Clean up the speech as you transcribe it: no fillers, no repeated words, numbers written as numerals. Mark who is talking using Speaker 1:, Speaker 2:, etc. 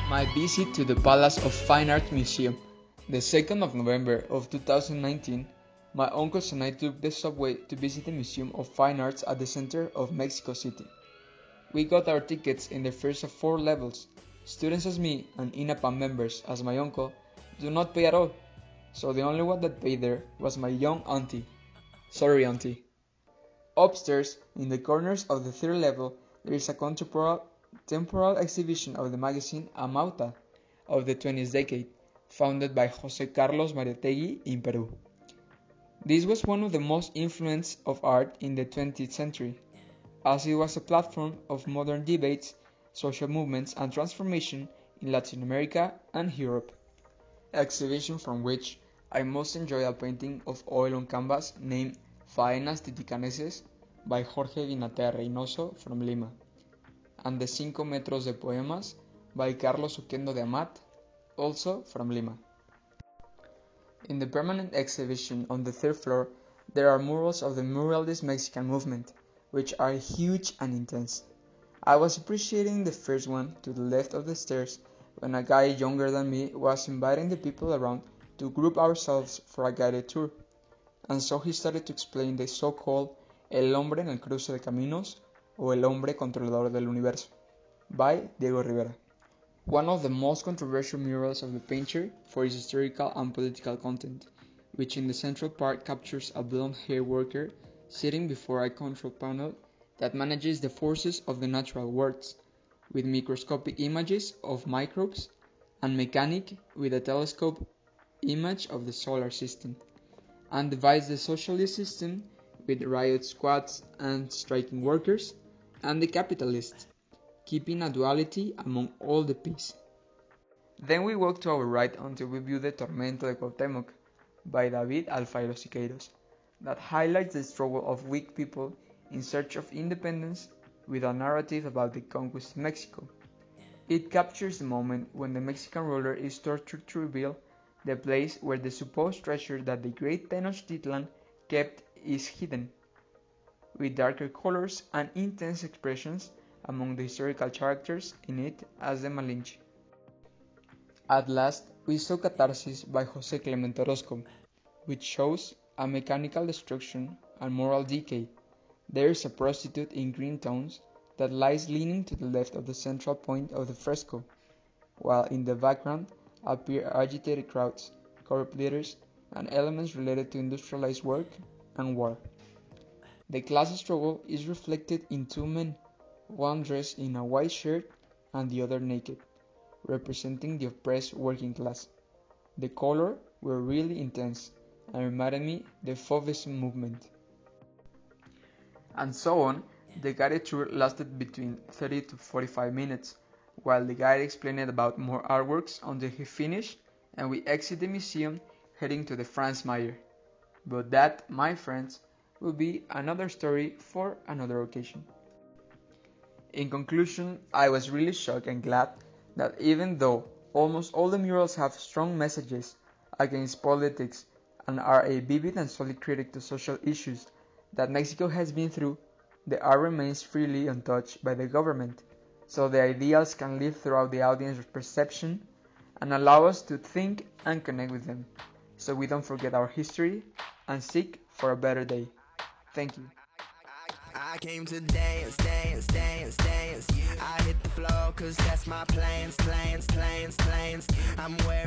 Speaker 1: My visit to the Palace of Fine Art Museum. The 2nd of November of 2019, my uncles and I took the subway to visit the Museum of Fine Arts at the center of Mexico City. We got our tickets in the first of 4 levels. Students as me and INAPAM members as my uncle do not pay at all, so the only one that paid there was my young auntie. Sorry, auntie. Upstairs, in the corners of the third level, there is a temporal exhibition of the magazine Amauta of the 20th decade, founded by José Carlos Mariátegui in Peru. This was one of the most influenced of art in the 20th century, as it was a platform of modern debates, social movements, and transformation in Latin America and Europe. Exhibition from which I most enjoy a painting of oil on canvas named Faenas Titicaneses by Jorge Guinatea Reynoso from Lima, and the Cinco Metros de Poemas by Carlos Oquendo de Amat, also from Lima. In the permanent exhibition on the third floor, there are murals of the Muralist Mexican movement, which are huge and intense. I was appreciating the first one to the left of the stairs when a guy younger than me was inviting the people around to group ourselves for a guided tour, and so he started to explain the so-called El hombre en el cruce de caminos o El hombre controlador del universo by Diego Rivera. One of the most controversial murals of the painter for its historical and political content, which in the central part captures a blonde-haired worker sitting before a control panel that manages the forces of the natural worlds, with microscopic images of microbes, and mechanic with a telescope image of the solar system, and divides the socialist system with riot squads and striking workers, and the capitalists, keeping a duality among all the piece. Then we walk to our right until we view the Tormento de Cuauhtémoc by David Alfaro Siqueiros, that highlights the struggle of weak people in search of independence with a narrative about the conquest of Mexico. It captures the moment when the Mexican ruler is tortured to reveal the place where the supposed treasure that the great Tenochtitlan kept is hidden, with darker colors and intense expressions among the historical characters in it as the Malinche. At last, we saw Catharsis by José Clemente Orozco, which shows a mechanical destruction and moral decay. There is a prostitute in green tones that lies leaning to the left of the central point of the fresco, while in the background appear agitated crowds, corrupt leaders, and elements related to industrialized work and war. The class struggle is reflected in two men, one dressed in a white shirt and the other naked, representing the oppressed working class. The colors were really intense and reminded me the Fauvism movement. And so on, the guided tour lasted between 30 to 45 minutes, while the guide explained about more artworks until he finished and we exit the museum heading to the Franz Mayer. But that, my friends, will be another story for another occasion. In conclusion, I was really shocked and glad that even though almost all the murals have strong messages against politics and are a vivid and solid critique to social issues that Mexico has been through, the art remains freely untouched by the government, so the ideals can live throughout the audience's perception and allow us to think and connect with them, so we don't forget our history and seek for a better day. Thank you.
Speaker 2: I came to dance, dance, dance, dance. I hit the floor cause that's my plans. I'm wearing